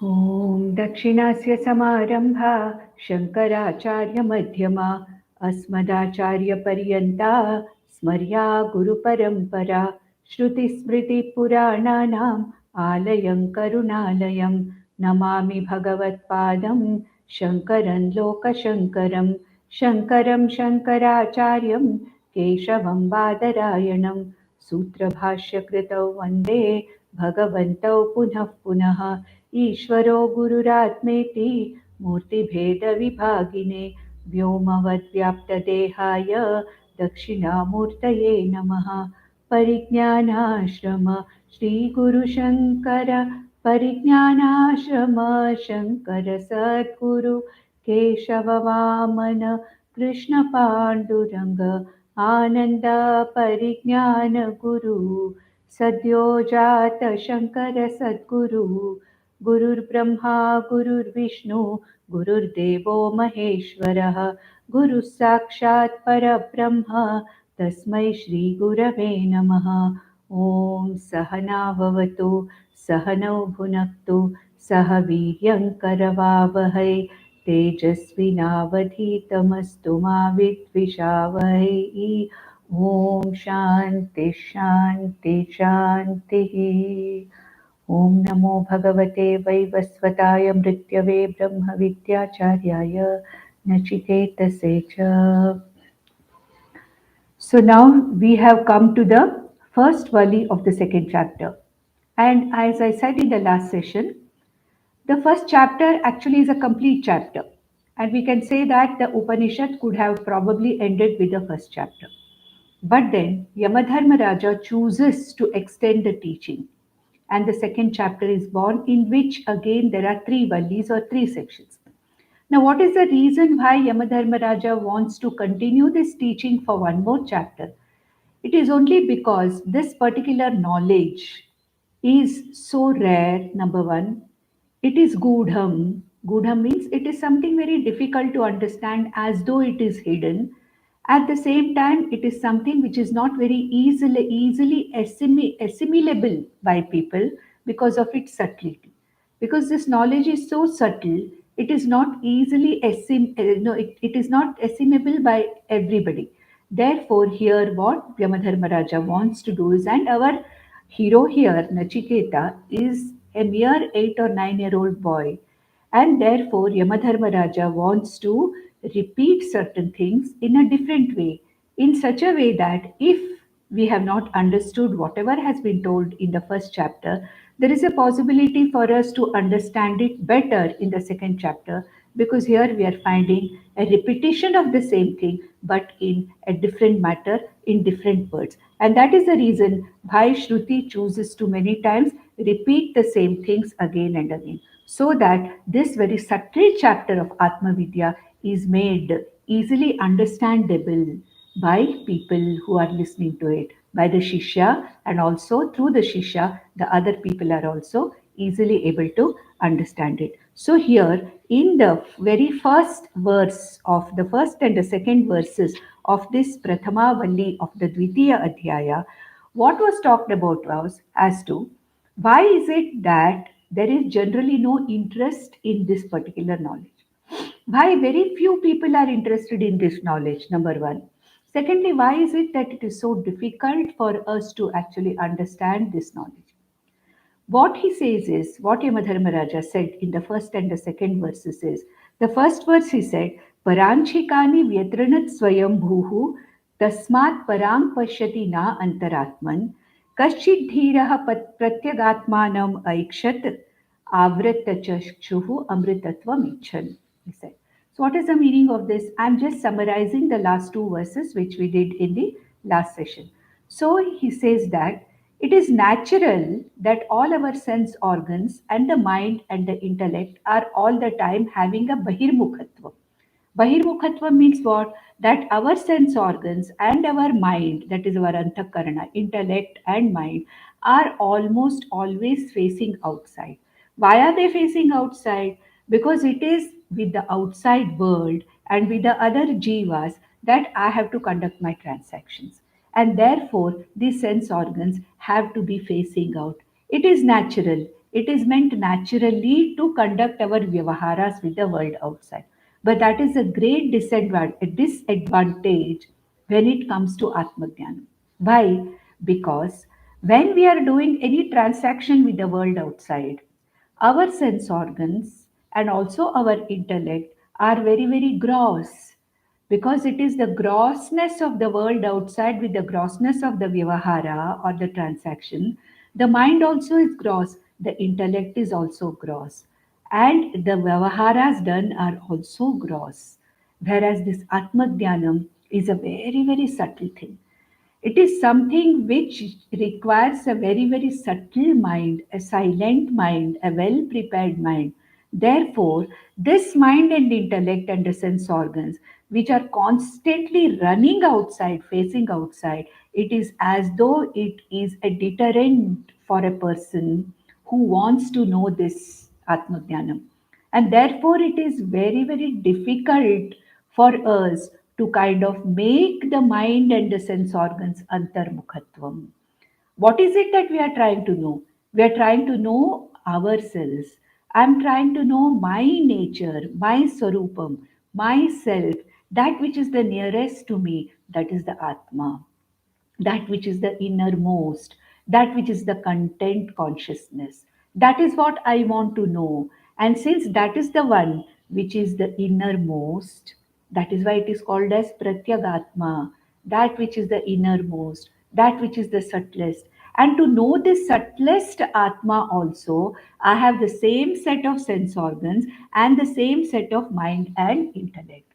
ॐ दक्षिणस्य समारम्भा शङ्कराचार्यमध्यमा अस्मदाचार्यपर्यन्ता स्मर्या गुरुपरम्परा श्रुतिस्मृतिपुराणानाम् आलयं करुणालयं नमामि भगवत्पादं शङ्करं लोकशङ्करं शङ्करं शङ्कराचार्यं केशवं बादरायणं सूत्रभाष्यकृतौ वन्दे भगवन्तौ पुनः पुनः ईश्वरो गुरुरात्मेति मूर्तिभेदविभागिने व्योमवद्व्याप्तदेहाय दक्षिणामूर्तये नमः। परिज्ञानाश्रम श्रीगुरुशङ्कर परिज्ञानाश्रम शङ्कर सद्गुरु केशववामन कृष्णपाण्डुरङ्ग आनन्द परिज्ञानगुरु सद्यो जात शङ्कर सद्गुरु गुरुर्ब्रह्मा गुरुर्विष्णु गुरुर्देवो महेश्वरः गुरुः साक्षात् परब्रह्म तस्मै श्रीगुरवे नमः। ॐ सहना भवतु सहनौ भुनक्तु सह वीर्यङ्करवावहै तेजस्विनावधीतमस्तु मा विद्विषावहै। ॐ शान्ति शान्ति शान्तिः। ॐ नमो भगवते वैवस्वताय मृत्यवे ब्रह्मविद्याचार्याय नचिकेतसे च। So now we have come to the first volley of the second chapter. And as I said in the last session, the first chapter actually is a complete chapter. And we can say that the Upanishad could have probably ended with the first chapter. But then Yamadharma Raja chooses to extend the teaching. And the second chapter is born, in which again there are three valleys or three sections. Now, what is the reason why Yamadharma Raja wants to continue this teaching for one more chapter? It is only because this particular knowledge is so rare, number one. It is gudham. Gudham means it is something very difficult to understand, as though it is hidden. At the same time, it is something which is not very easily assimilable by people because of its subtlety. Because this knowledge is so subtle, it is not easily no, it is not assimilable by everybody. Therefore, here what Yamadharma Raja wants to do is, and our hero here, Nachiketa, is a mere 8 or 9 year old boy, and therefore Yamadharma Raja wants to repeat certain things in a different way, in such a way that if we have not understood whatever has been told in the first chapter, there is a possibility for us to understand it better in the second chapter, because here we are finding a repetition of the same thing but in a different matter, in different words. And that is the reason why Shruti chooses to many times repeat the same things again and again, so that this very subtle chapter of Atma Vidya is made easily understandable by people who are listening to it, by the Shishya, and also through the Shishya, the other people are also easily able to understand it. So, here in the very first verse of the first and the second verses of this Prathama Valli of the Dvitiya Adhyaya, what was talked about was as to why is it that there is generally no interest in this particular knowledge? Why very few people are interested in this knowledge, number one. Secondly, why is it that it is so difficult for us to actually understand this knowledge? What he says is, what Yamadharma Raja said in the first and the second verses is, the first verse he said, Paranchikani vyatranat swayam bhuhu tasmat parang pashyati na antaratman kaschid dhiraha pratyagatmanam aikshat avrata chashuhu amritatvam ichan. He said. So, what is the meaning of this? I'm just summarizing the last two verses which we did in the last session. So, he says that it is natural that all our sense organs and the mind and the intellect are all the time having a bahirmukhatva. Bahirmukhatva means what? That our sense organs and our mind, that is our antakarana, intellect and mind, are almost always facing outside. Why are they facing outside? Because it is with the outside world and with the other jivas that I have to conduct my transactions. And therefore, these sense organs have to be facing out. It is natural. It is meant naturally to conduct our vyavaharas with the world outside. But that is a great disadvantage when it comes to Atmajnana. Why? Because when we are doing any transaction with the world outside, our sense organs and also our intellect are very, very gross, because it is the grossness of the world outside with the grossness of the vyavahara or the transaction. The mind also is gross, the intellect is also gross, and the vyavaharas done are also gross. Whereas this Atmadhyanam is a very, very subtle thing. It is something which requires a very, very subtle mind, a silent mind, a well prepared mind. Therefore, this mind and intellect and the sense organs, which are constantly running outside, facing outside, it is as though it is a deterrent for a person who wants to know this Atmajnanam. And therefore, it is very, very difficult for us to kind of make the mind and the sense organs antarmukhatvam. What is it that we are trying to know? We are trying to know ourselves. I'm trying to know my nature, my sarupam, myself, that which is the nearest to me, that is the Atma, that which is the innermost, that which is the content consciousness. That is what I want to know. And since that is the one which is the innermost, that is why it is called as Pratyagatma, that which is the innermost, that which is the subtlest. And to know this subtlest Atma also, I have the same set of sense organs and the same set of mind and intellect.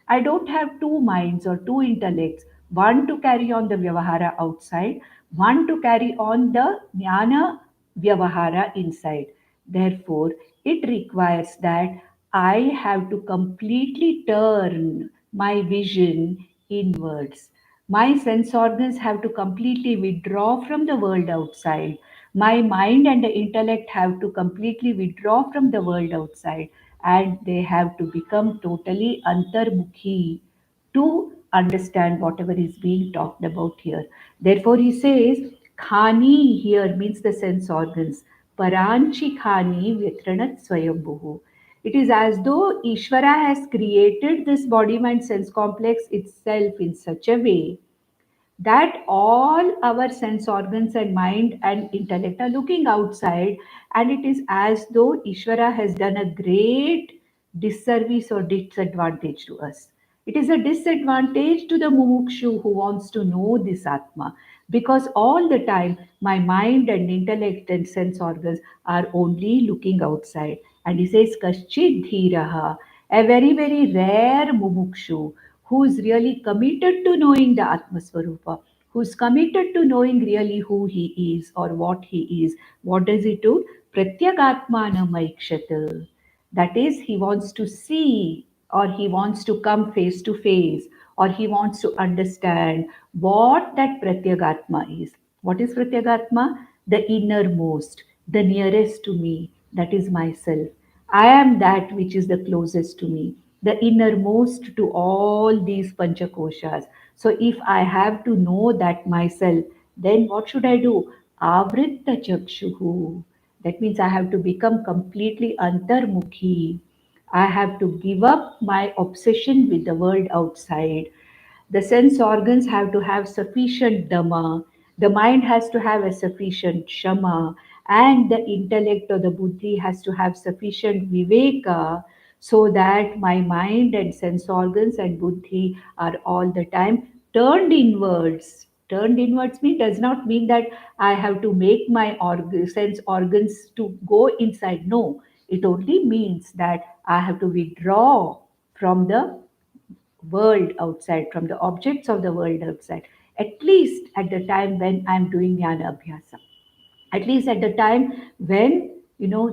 I don't have two minds or two intellects, one to carry on the Vyavahara outside, one to carry on the Jnana Vyavahara inside. Therefore, it requires that I have to completely turn my vision inwards. My sense organs have to completely withdraw from the world outside. My mind and the intellect have to completely withdraw from the world outside, and they have to become totally antarmukhi to understand whatever is being talked about here. Therefore, he says, khani here means the sense organs. Paranchi khani vyatranat swayambhuhu. It is as though Ishvara has created this body mind sense complex itself in such a way that all our sense organs and mind and intellect are looking outside, and it is as though Ishvara has done a great disservice or disadvantage to us. It is a disadvantage to the mumukshu who wants to know this Atma, because all the time my mind and intellect and sense organs are only looking outside. And he says kaschid dhiraha, a very, very rare mumukshu who is really committed to knowing the Atmaswarupa, who's committed to knowing really who he is or what he is. What does he do? Pratyagatmana maikshat. That is, he wants to see, or he wants to come face to face, or he wants to understand what that Pratyagatma is. What is Pratyagatma? The innermost, the nearest to me, that is myself. I am that which is the closest to me, the innermost to all these panchakoshas. So if I have to know that myself, then what should I do? Avritta chakshuhu. That means I have to become completely antarmukhi. I have to give up my obsession with the world outside. The sense organs have to have sufficient dhamma, the mind has to have a sufficient shama, and the intellect or the buddhi has to have sufficient viveka, so that my mind and sense organs and buddhi are all the time turned inwards. Turned inwards mean does not mean that I have to make my sense organs to go inside. No, it only means that I have to withdraw from the world outside, from the objects of the world outside, at least at the time when I'm doing jnana abhyasa, at least at the time when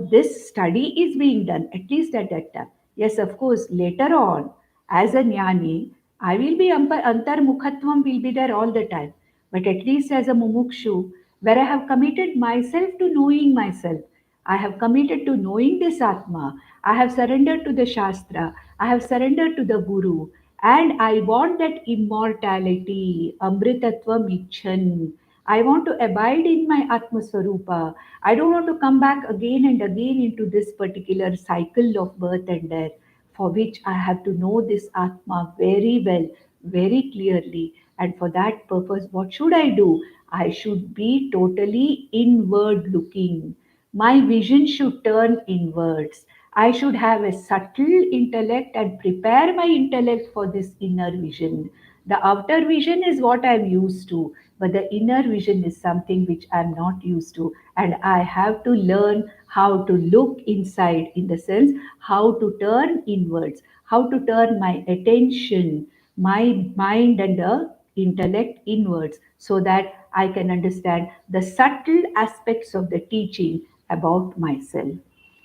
this study is being done, at least at that time. Yes, of course, later on as a jnani I will be antarmukhatvam will be there all the time, but at least as a mumukshu, where I have committed myself to knowing myself, I have committed to knowing this atma, I have surrendered to the shastra, I have surrendered to the guru, and I want that immortality, amritatvam ichan. I want to abide in my Atma Swarupa. I don't want to come back again and again into this particular cycle of birth and death, for which I have to know this Atma very well, very clearly. And for that purpose, what should I do? I should be totally inward looking. My vision should turn inwards. I should have a subtle intellect and prepare my intellect for this inner vision. The outer vision is what I'm used to, but the inner vision is something which I'm not used to. And I have to learn how to look inside, in the sense, how to turn inwards, how to turn my attention, my mind, and the intellect inwards, so that I can understand the subtle aspects of the teaching about myself.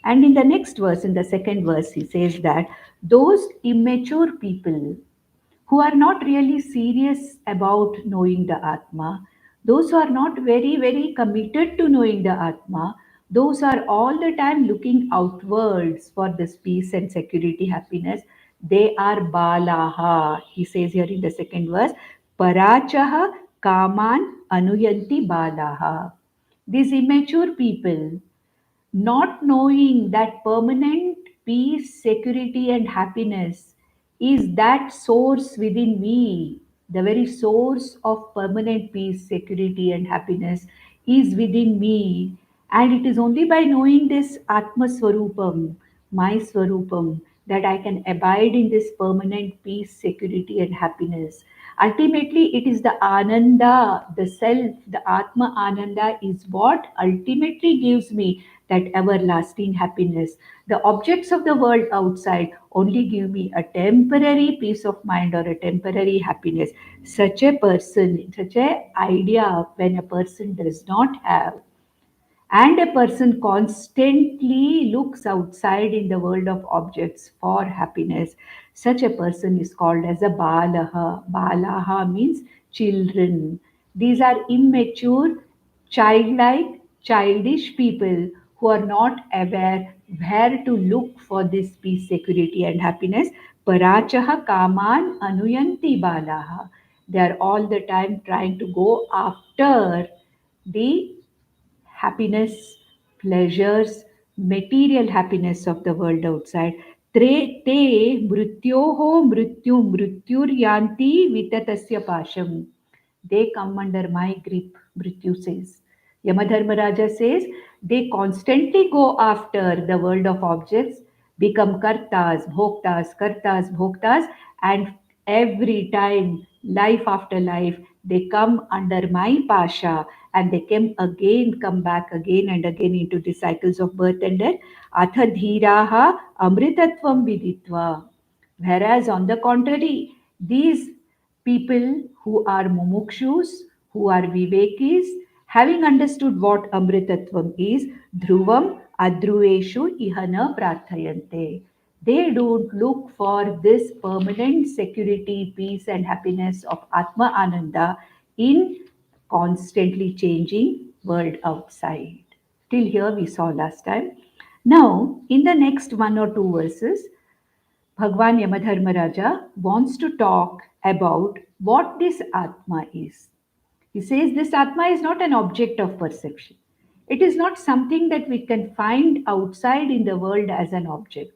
And in the next verse, in the second verse, he says that those immature people who are not really serious about knowing the Atma, those who are not very, very committed to knowing the Atma, those are all the time looking outwards for this peace and security, happiness. They are balaha. He says here in the second verse, parachaha kaman anuyanti balaha. These immature people, not knowing that permanent peace, security, and happiness is that source within me, the very source of permanent peace, security, and happiness is within me. And it is only by knowing this Atma Swarupam, my Swarupam, that I can abide in this permanent peace, security, and happiness. Ultimately, it is the Ananda, the self, the Atma Ananda is what ultimately gives me that everlasting happiness. The objects of the world outside only give me a temporary peace of mind or a temporary happiness. Such a person, such a idea, when a person does not have, and a person constantly looks outside in the world of objects for happiness, such a person is called as a balaha. Balaha means children. These are immature, childlike, childish people who are not aware where to look for this peace, security, and happiness. Parachaha kaman anuyanti balaha. They are all the time trying to go after the happiness, pleasures, material happiness of the world outside. Te mrityoho mrityuryanti vitatasya pasham. They come under my grip, Mrityu says. Yamadharmaraja says they constantly go after the world of objects, become kartas, bhoktas, and every time, life after life, they come under my pasha, and they come back again and again into the cycles of birth and death. Atha dhiraha amritatvam viditva. Whereas, on the contrary, these people who are mumukshus, who are vivekis, having understood what amritatvam is, dhruvam adhruveshu ihana prarthayante. They don't look for this permanent security, peace, and happiness of Atma Ananda in constantly changing world outside. Till here we saw last time. Now, in the next one or two verses, Bhagwan Yamadharmaraja wants to talk about what this Atma is. He says this Atma is not an object of perception. It is not something that we can find outside in the world as an object.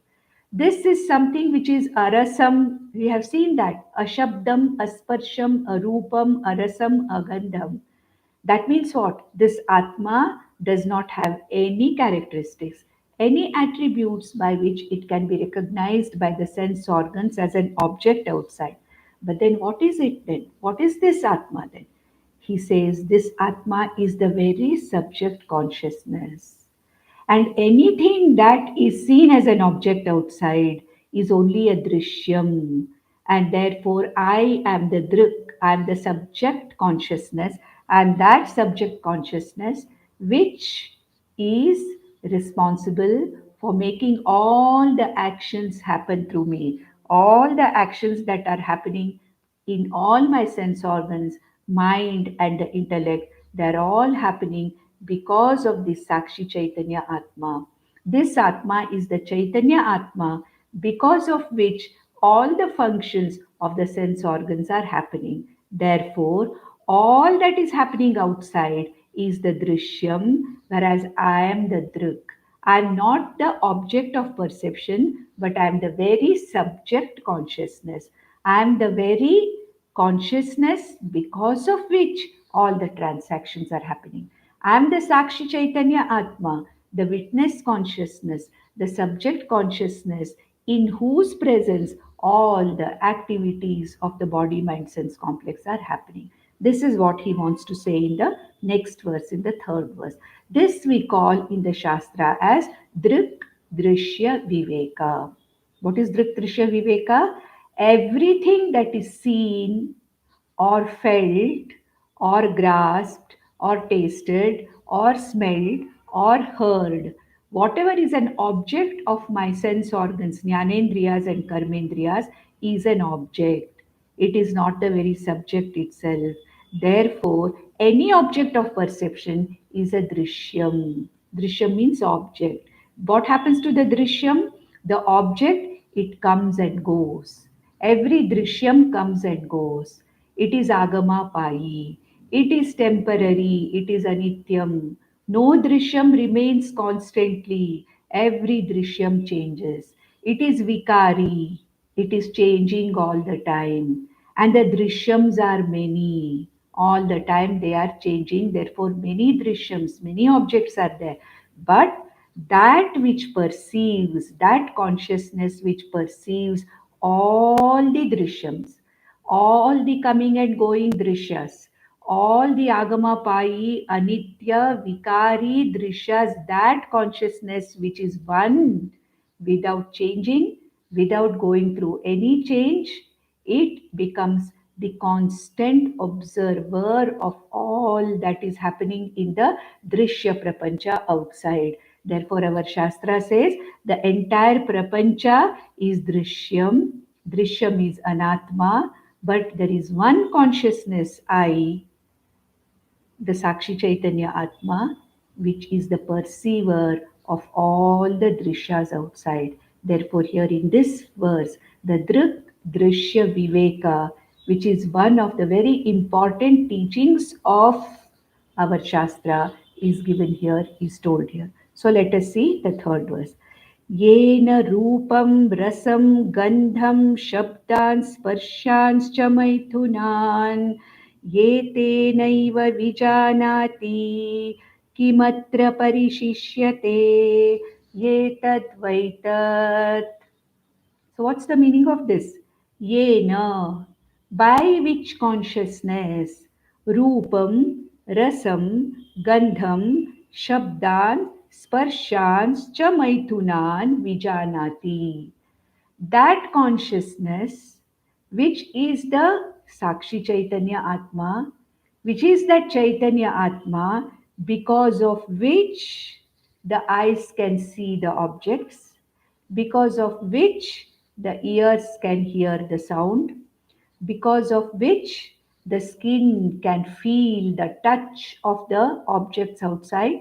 This is something which is arasam. We have seen that. Ashabdam, asparsham, arupam, arasam, agandham. That means what? This Atma does not have any characteristics, any attributes by which it can be recognized by the sense organs as an object outside. But then what is it then? What is this Atma then? He says this Atma is the very subject consciousness. And anything that is seen as an object outside is only a drishyam. And therefore, I am the drik, I am the subject consciousness, and that subject consciousness which is responsible for making all the actions happen through me. All the actions that are happening in all my sense organs, mind, and the intellect, they're all happening because of this Sakshi Chaitanya Atma. This Atma is the Chaitanya Atma, because of which all the functions of the sense organs are happening. Therefore, All that is happening outside is the drishyam, whereas I am the drik. I am not the object of perception, but I am the very subject consciousness. I am the very consciousness because of which all the transactions are happening. I am the Sakshi Chaitanya Atma, the witness consciousness, the subject consciousness, in whose presence all the activities of the body, mind, sense complex are happening. This is what he wants to say in the next verse, in the third verse. This we call in the Shastra as Drik Drishya Viveka. What is Drik Drishya Viveka? Everything that is seen or felt or grasped or tasted or smelled or heard, whatever is an object of my sense organs, jnanendriyas and karmendriyas, is an object. It is not the very subject itself. Therefore, any object of perception is a drishyam. Drishyam means object. What happens to the drishyam? The object, it comes and goes. Every drishyam comes and goes. It is agama payi. It is temporary. It is anityam. No drishyam remains constantly. Every drishyam changes. It is vikari. It is changing all the time. And the drishyams are many. All the time they are changing. Therefore, many drishyams, many objects are there. But that which perceives, that consciousness which perceives all the drishyams, all the coming and going drishyas, all the agama payi, anitya, vikari drishyas, that consciousness which is one without changing, without going through any change, it becomes the constant observer of all that is happening in the drishya prapancha outside. Therefore, our Shastra says the entire prapancha is drishyam. Drishyam is anatma, but there is one consciousness, I, the Sakshi Chaitanya Atma, which is the perceiver of all the drishyas outside. Therefore, here in this verse, the Drik Drishya Viveka, which is one of the very important teachings of our Shastra, is given here, is told here. So let us see the third verse. येन रूपं रसं गन्धं शब्दान् स्पर्शांश्च मैथुनान् ये तेनैव विजानाति किमत्र परिशिष्यते ये तद्वैतत्. So what's the meaning of this? Yena, by which consciousness, Rupam, Rasam, Gandham, Shabdan, Sparshans, cha Maithunan, Vijanati. That consciousness, which is the Sakshi Chaitanya Atma, which is that Chaitanya Atma, because of which the eyes can see the objects, because of which the ears can hear the sound, because of which the skin can feel the touch of the objects outside,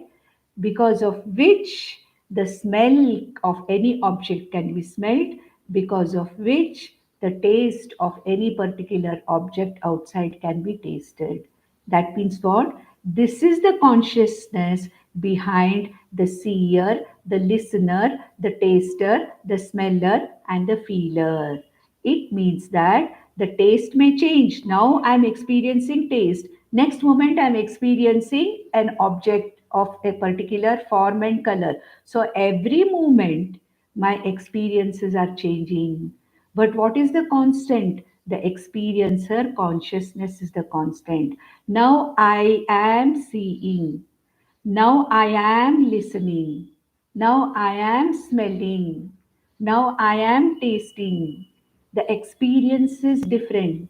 because of which the smell of any object can be smelled, because of which the taste of any particular object outside can be tasted. That means what? This is the consciousness behind the seer, the listener, the taster, the smeller, and the feeler. It means that the taste may change. Now I'm experiencing taste. Next moment I'm experiencing an object of a particular form and color. So every moment my experiences are changing. But what is the constant? The experiencer consciousness is the constant. Now I am seeing. Now I am listening. Now I am smelling. Now I am tasting. The experience is different.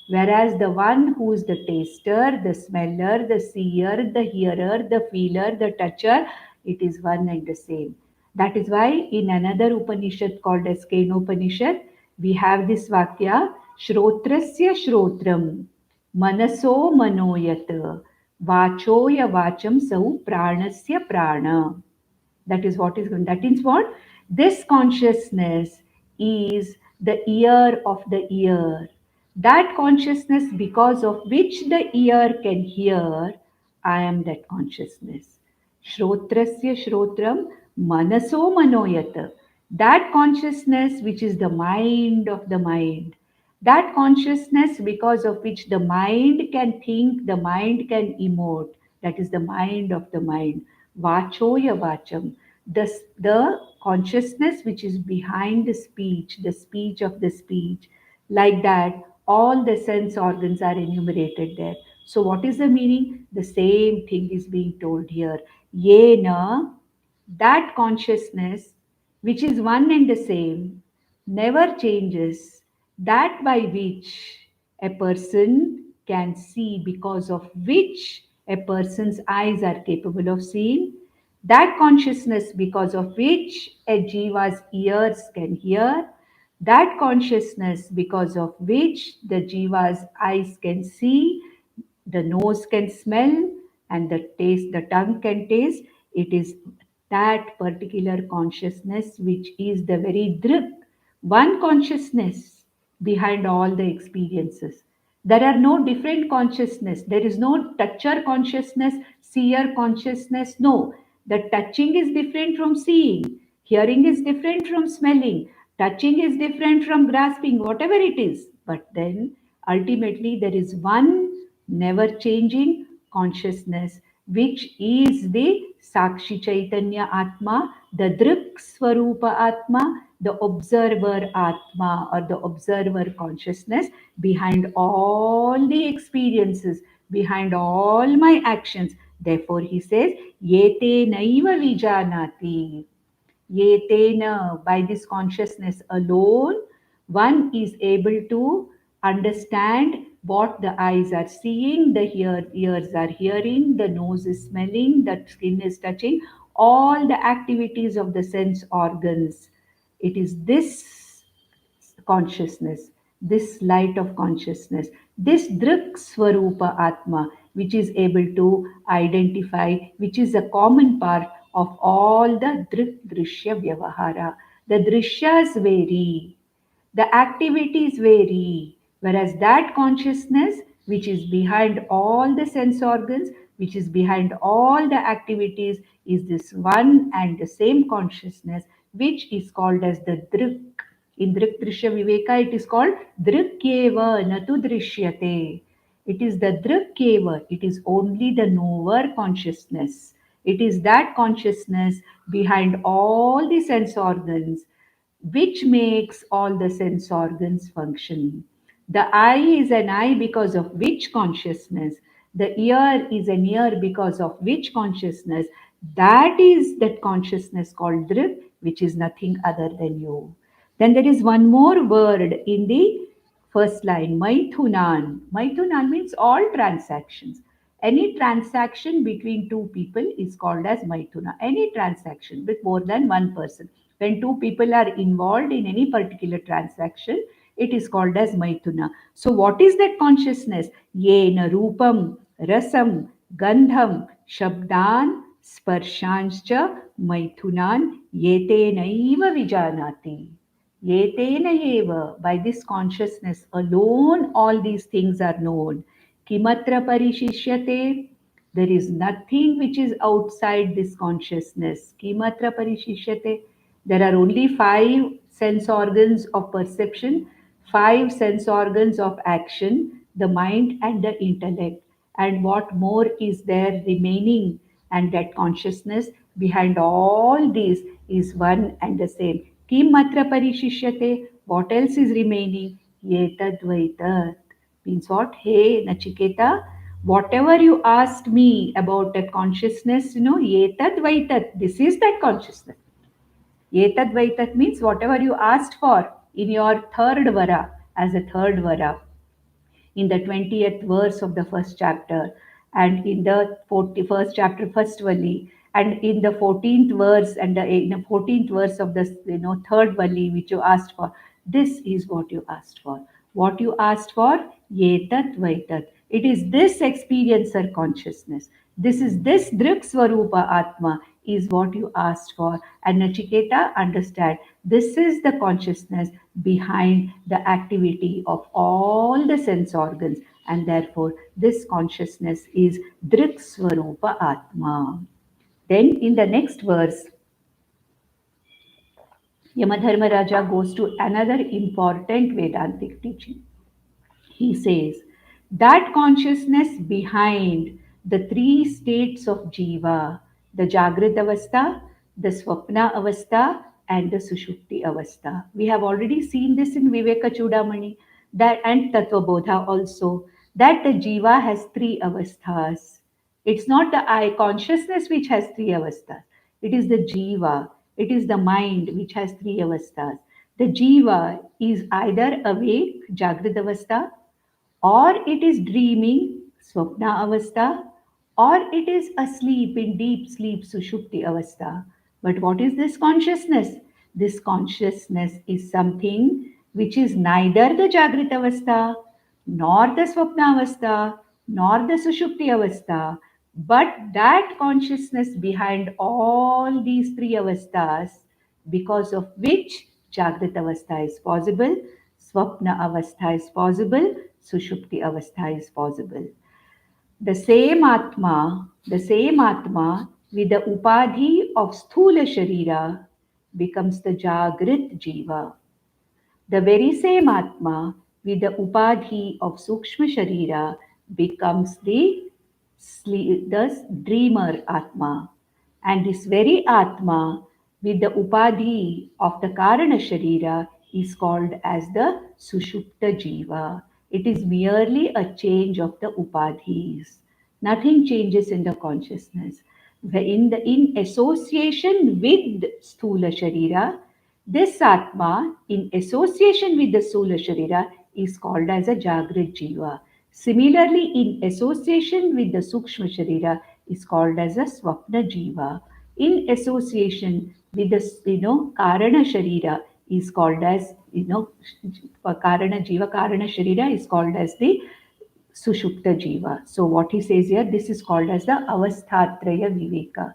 Whereas the one who is the taster, the smeller, the seer, the hearer, the feeler, the toucher, it is one and the same. That is why in another Upanishad called as Kenopanishad, we have this Vakya, Shrotrasya Shrotram, Manaso Manoyat, Vachoya Vacham Sau Pranasya Prana. That is what is going. That means what? This consciousness is the ear of the ear. That consciousness because of which the ear can hear, I am that consciousness. Shrotrasya Shrotram Manaso Manoyata. That consciousness which is the mind of the mind. That consciousness because of which the mind can think, the mind can emote. That is the mind of the mind. Vachoya Vacham. The consciousness which is behind the speech of the speech. Like that, all the sense organs are enumerated there. So, what is the meaning? The same thing is being told here. Yena, that consciousness, which is one and the same, never changes, that by which a person can see, because of which a person's eyes are capable of seeing, that consciousness because of which a jiva's ears can hear, that consciousness because of which the jiva's eyes can see, the nose can smell, and the tongue can taste. It is that particular consciousness which is the very drik, one consciousness behind all the experiences. There are no different consciousness. There is no toucher consciousness, seer consciousness. No, the touching is different from seeing. Hearing is different from smelling. Touching is different from grasping, whatever it is. But then ultimately there is one never changing consciousness, which is the Sakshi Chaitanya Atma, the Drik Swarupa Atma, the observer Atma, or the observer consciousness behind all the experiences, behind all my actions. Therefore, he says, Yete naiva vijanati. Yetena, by this consciousness alone, one is able to understand what the eyes are seeing, the ears are hearing, the nose is smelling, the skin is touching, all the activities of the sense organs. It is this consciousness, this light of consciousness, this Drik Swarupa Atma, which is able to identify, which is a common part of all the Drik Drishya Vyavahara. The Drishyas vary, the activities vary, whereas that consciousness, which is behind all the sense organs, which is behind all the activities, is this one and the same consciousness, which is called as the Drik. In Drik Drishya Viveka, it is called Drikyeva Natu Drishyate. It is the Drikyeva, it is only the knower consciousness. It is that consciousness behind all the sense organs which makes all the sense organs function. The eye is an eye because of which consciousness, the ear is an ear because of which consciousness, that is that consciousness called Drik, which is nothing other than you. Then there is one more word in the first line, Maithunan. Maithunan means all transactions. Any transaction between two people is called as Maithuna. Any transaction with more than one person. When two people are involved in any particular transaction, it is called as Maithuna. So, what is that consciousness? Yena Rupam, Rasam, Gandham, Shabdan, Sparshanscha, Maithunan, Yetenaiva Vijanati. Yetena eva, by this consciousness alone, all these things are known. Kimatra parishishyate, there is nothing which is outside this consciousness. Kimatra parishishyate, there are only five sense organs of perception, five sense organs of action, the mind and the intellect. And what more is there remaining? And that consciousness behind all these is one and the same. Kim matra parishishyate? What else is remaining? Yetadvaitat. Means what? Hey, Nachiketa, whatever you asked me about that consciousness, Yetadvaitat. This is that consciousness. Yetadvaitat means whatever you asked for in your third vara, as a third vara in the 20th verse of the first chapter, and in the 41st chapter, first vali, and in the 14th verse and in the 14th verse of the third vali which you asked for. This is what you asked for. What you asked for, yetat vaitat. It is this experiencer consciousness. This is this Drik Swarupa Atma is what you asked for. And Nachiketa, understand, this is the consciousness behind the activity of all the sense organs. And therefore, this consciousness is Drik Swarupa Atma. Then in the next verse, Yamadharmaraja goes to another important Vedantic teaching. He says that consciousness behind the three states of Jiva, the Jagrat Avastha, the Swapna Avastha, and the Sushupti Avastha. We have already seen this in Viveka Chudamani that, and Tattvabodha also, that the Jiva has three avasthas. It's not the I consciousness which has three avasthas. It is the Jiva, it is the mind which has three avasthas. The Jiva is either awake, Jagrat Avastha, or it is dreaming, Swapna Avastha, or it is asleep in deep sleep, Sushupti Avastha. But what is this consciousness? This consciousness is something which is neither the Jagrat Avastha, nor the Swapna Avastha, nor the Sushupti Avastha, but that consciousness behind all these three avasthas, because of which Jagrat Avastha is possible, Swapna Avastha is possible, Sushupti Avastha is possible. The same Atma with the Upadhi of Sthula Sharira becomes the Jagrit Jiva. The very same Atma with the Upadhi of Sukshma Sharira becomes the dreamer Atma. And this very Atma with the Upadhi of the Karana Sharira is called as the Sushupta Jiva. It is merely a change of the Upadhis. Nothing changes in the consciousness. In association with Sthula Sharira, this Atma, in association with the Sthula Sharira, is called as a Jagrat Jiva. Similarly, in association with the Sukshma Sharira, is called as a Swapna Jiva. In association with the Karana Sharira, is called as Karana Jiva, Karana Sharira is called as the Sushupta Jiva. So what he says here, this is called as the Avasthatraya Viveka.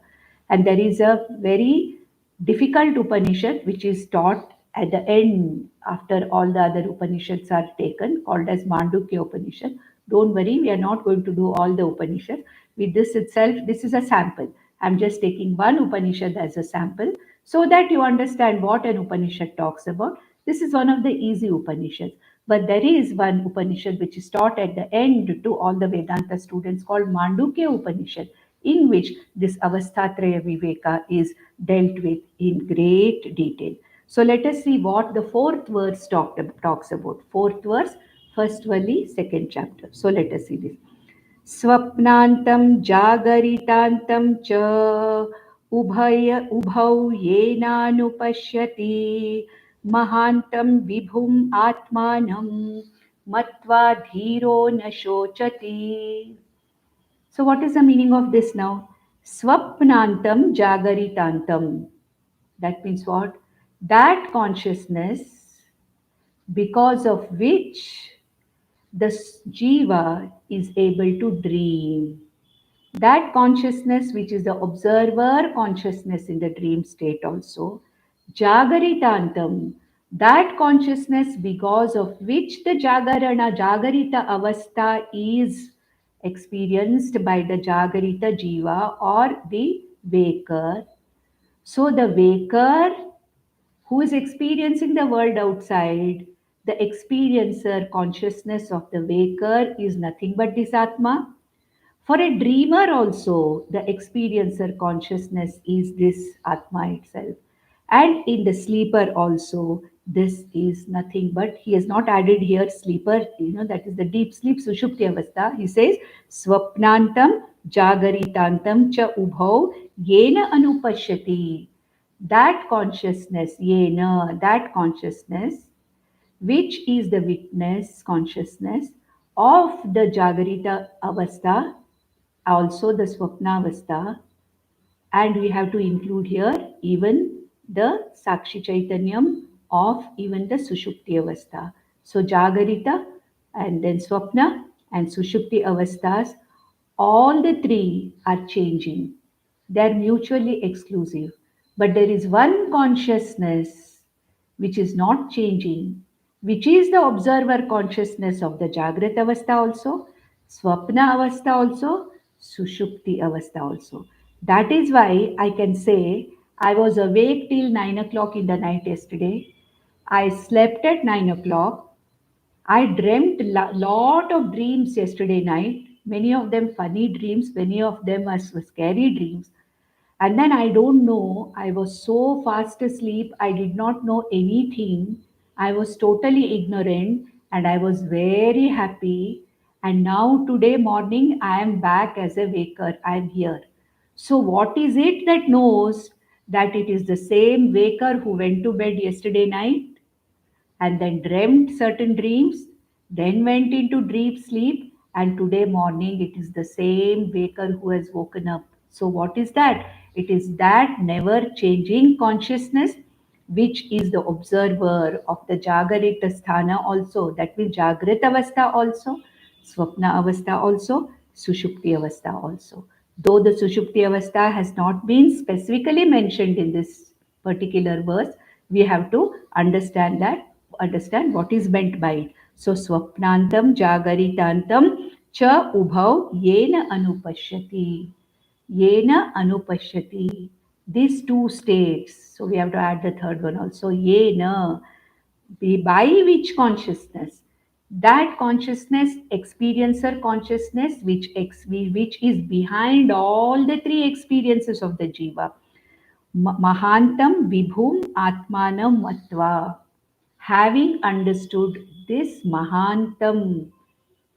And there is a very difficult Upanishad which is taught at the end after all the other Upanishads are taken, called as Mandukya Upanishad. Don't worry, we are not going to do all the Upanishads. With this itself, this is a sample. I'm just taking one Upanishad as a sample so that you understand what an Upanishad talks about. This is one of the easy Upanishads. But there is one Upanishad which is taught at the end to all the Vedanta students called Mandukya Upanishad, in which this Avasthatraya Viveka is dealt with in great detail. So let us see what the fourth verse talks about. Fourth verse, first valley, second chapter. So let us see this. Swapnantam jagaritantam cha उभौ येनानुपश्यति महान्तं विभुम् आत्मानं मत्वा धीरो न शोचति. So what is the meaning of this now? Swapnantam jagaritantam. That means what? That consciousness because of which the jiva is able to dream. That consciousness, which is the observer consciousness in the dream state also, Jagaritantam, that consciousness because of which the Jagarita Avastha is experienced by the Jagarita Jiva or the waker. So the waker who is experiencing the world outside, the experiencer consciousness of the waker is nothing but this Atma. For a dreamer also, the experiencer consciousness is this Atma itself. And in the sleeper also, this is nothing but, he has not added here sleeper, that is the deep sleep, Sushupti Avastha. He says, Swapnantam Jagaritantam cha ubhau yena anupashyati. That consciousness, yena, that consciousness, which is the witness consciousness of the Jagarita Avastha, also the Swapnavastha, and we have to include here even the Sakshi Chaitanyam of even the Sushupti Avastha. So Jagarita and then Swapna and Sushupti Avasthas, all the three are changing. They are mutually exclusive. But there is one consciousness which is not changing, which is the observer consciousness of the Jagrat Avastha also, Swapna Avastha also, Sushupti Avastha also. That is why I can say I was awake till 9 o'clock in the night yesterday. I slept at 9 o'clock. I dreamt lot of dreams yesterday night. Many of them funny dreams, many of them are scary dreams. And then I don't know, I was so fast asleep, I did not know anything. I was totally ignorant and I was very happy. And now, today morning, I am back as a waker. I am here. So, what is it that knows that it is the same waker who went to bed yesterday night and then dreamt certain dreams, then went into deep sleep, and today morning it is the same waker who has woken up. So, what is that? It is that never changing consciousness which is the observer of the Jagarita Sthana also, that means Jagrita Avastha also, Swapna Avastha also, Sushupti Avastha also. Though the Sushupti Avastha has not been specifically mentioned in this particular verse, we have to understand what is meant by it. So Swapnantam Jagaritantam cha ubhau yena anupashyati. Yena anupashyati. These two states. So we have to add the third one also. Yena, by which consciousness? That consciousness, experiencer consciousness, which is behind all the three experiences of the jiva. Mahantam vibhum atmanam matva. Having understood this Mahantam,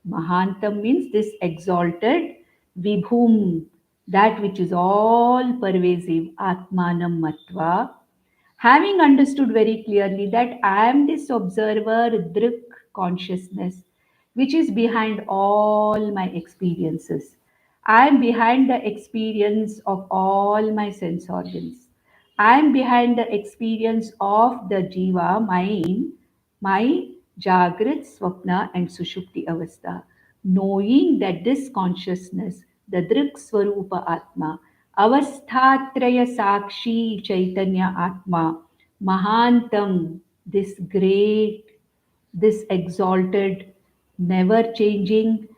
Mahantam means this exalted Vibhum, that which is all pervasive, Atmanam Matva, having understood very clearly that I am this observer, Drik consciousness, which is behind all my experiences. I am behind the experience of all my sense organs. I am behind the experience of the Jiva, my Jagrat, Swapna, and Sushupti Avastha, knowing that this consciousness, the Drik Swarupa Atma, Avasthatraya Sakshi Chaitanya Atma, Mahantam, this great, this exalted, never changing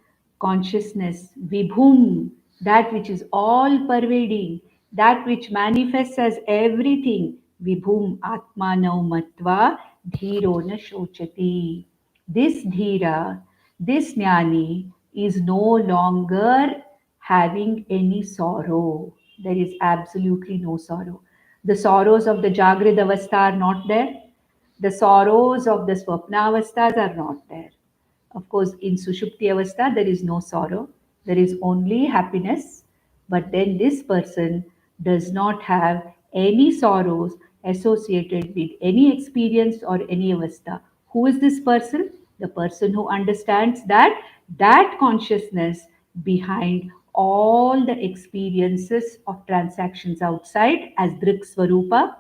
consciousness, Vibhum, that which is all pervading, that which manifests as everything, Vibhum Atmanau Matva Dhiro na Shochati. This Dhira, this Jnani is no longer having any sorrow. There is absolutely no sorrow. The sorrows of the Jagrid Avastha are not there. The sorrows of the Swapnavasthas are not there. Of course, in Sushupti Avastha, there is no sorrow, there is only happiness. But then this person does not have any sorrows associated with any experience or any Avastha. Who is this person? The person who understands that consciousness behind all the experiences of transactions outside as Drik Swarupa,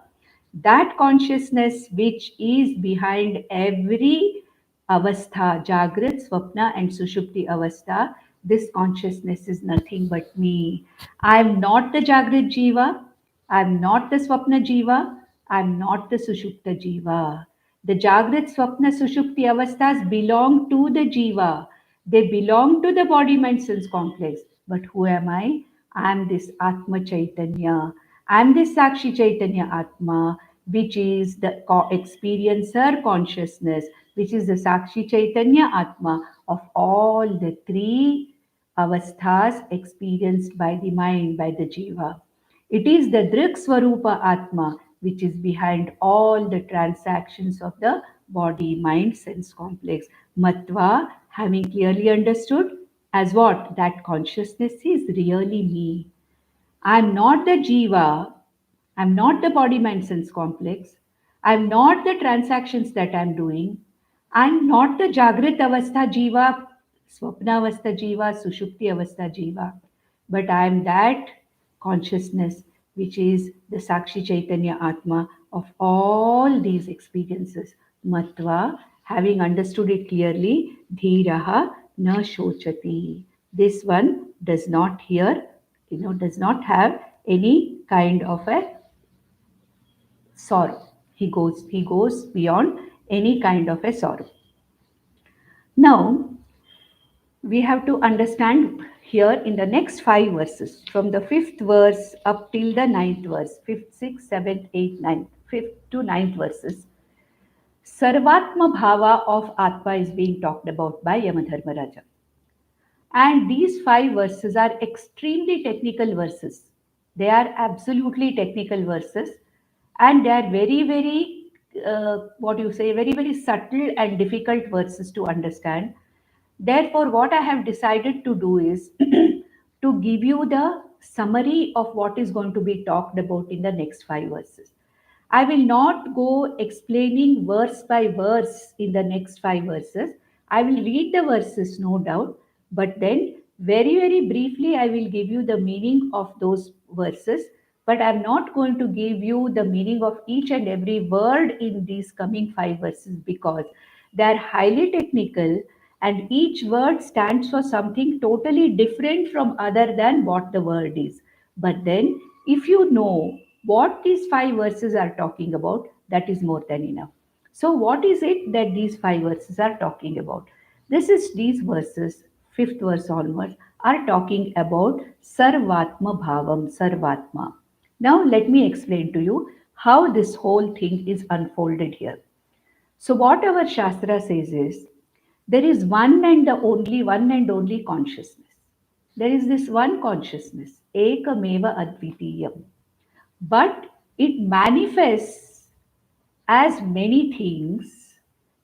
that consciousness which is behind every avastha, Jagrat, Swapna, and Sushupti avastha, this consciousness is nothing but me. I am not the Jagrat Jiva, I am not the Swapna Jiva, I am not the Sushupta Jiva. The Jagrat, Swapna, Sushupti avasthas belong to the Jiva. They belong to the body mind sense complex. But who am I? I am this Atma Chaitanya. I am this Sakshi Chaitanya Atma, which is the experiencer consciousness, which is the Sakshi Chaitanya Atma of all the three avasthas experienced by the mind, by the Jiva. It is the Drik Swarupa Atma which is behind all the transactions of the body, mind, sense complex. Matva, having clearly understood as what? That consciousness is really me. I am not the Jiva. I'm not the body mind sense complex. I'm not the transactions that I'm doing. I'm not the Jagrit Avastha Jiva, Swapna Avastha Jiva, Sushupti Avastha Jiva. But I'm that consciousness which is the Sakshi Chaitanya Atma of all these experiences. Matva, having understood it clearly, Dhiraha na Shochati. This one does not hear, does not have any kind of a sorrow. He goes beyond any kind of a sorrow. Now we have to understand here in the next five verses, from the fifth verse up till the ninth verse, fifth, sixth, seventh, eighth, ninth, fifth to ninth verses, Sarvatma Bhava of Atma is being talked about by Yamadharmaraja. And these five verses are extremely technical verses. They are absolutely technical verses, and they are very, very, what you say, very, very subtle and difficult verses to understand. Therefore, what I have decided to do is to give you the summary of what is going to be talked about in the next five verses. I will not go explaining verse by verse in the next five verses. I will read the verses, no doubt, but then very, very briefly, I will give you the meaning of those verses. But I'm not going to give you the meaning of each and every word in these coming five verses because they are highly technical and each word stands for something totally different from other than what the word is. But then, if you know what these five verses are talking about, that is more than enough. So, what is it that these five verses are talking about? This is these verses, fifth verse onwards, are talking about Sarvatma Bhavam, Sarvatma. Now, let me explain to you how this whole thing is unfolded here. So, what our Shastra says is there is one and only consciousness. There is this one consciousness, Ekameva Advitiyam. But it manifests as many things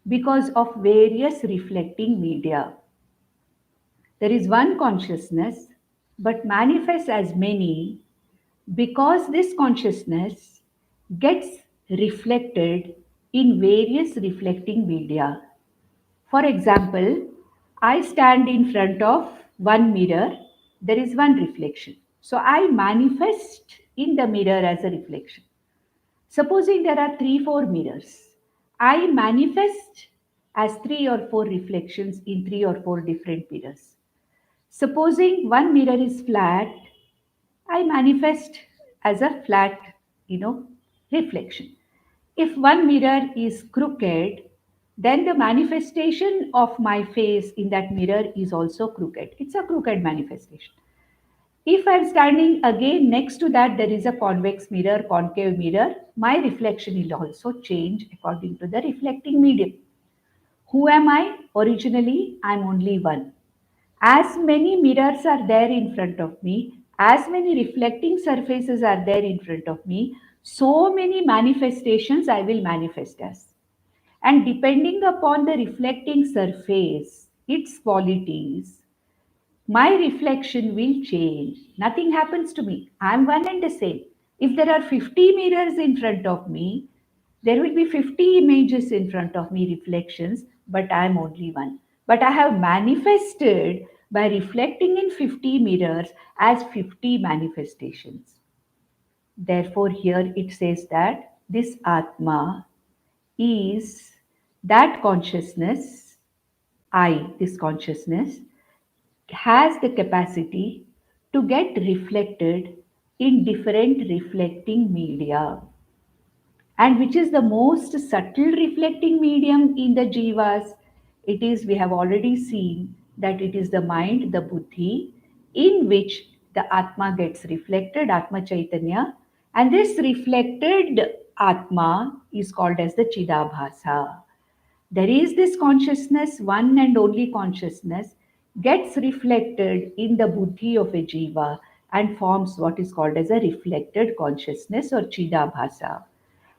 because of various reflecting media. There is one consciousness, but manifests as many because this consciousness gets reflected in various reflecting media. For example, I stand in front of one mirror, there is one reflection. So I manifest in the mirror as a reflection. Supposing there are three, four mirrors, I manifest as three or four reflections in three or four different mirrors. Supposing one mirror is flat, I manifest as a flat, reflection. If one mirror is crooked, then the manifestation of my face in that mirror is also crooked. It's a crooked manifestation. If I'm standing again next to that, there is a convex mirror, concave mirror, my reflection will also change according to the reflecting medium. Who am I? Originally, I'm only one. As many mirrors are there in front of me, as many reflecting surfaces are there in front of me, so many manifestations I will manifest as. And depending upon the reflecting surface, its qualities, my reflection will change. Nothing happens to me. I'm one and the same. If there are 50 mirrors in front of me, there will be 50 images in front of me, reflections, but I'm only one. But I have manifested by reflecting in 50 mirrors as 50 manifestations. Therefore, here it says that this Atma is that consciousness, this consciousness, has the capacity to get reflected in different reflecting media. And which is the most subtle reflecting medium in the jivas? It is, we have already seen that it is the mind, the buddhi, in which the Atma gets reflected, Atma Chaitanya. And this reflected Atma is called as the Chidabhasa. There is this consciousness, one and only consciousness, gets reflected in the buddhi of a jiva and forms what is called as a reflected consciousness or Chidabhasa.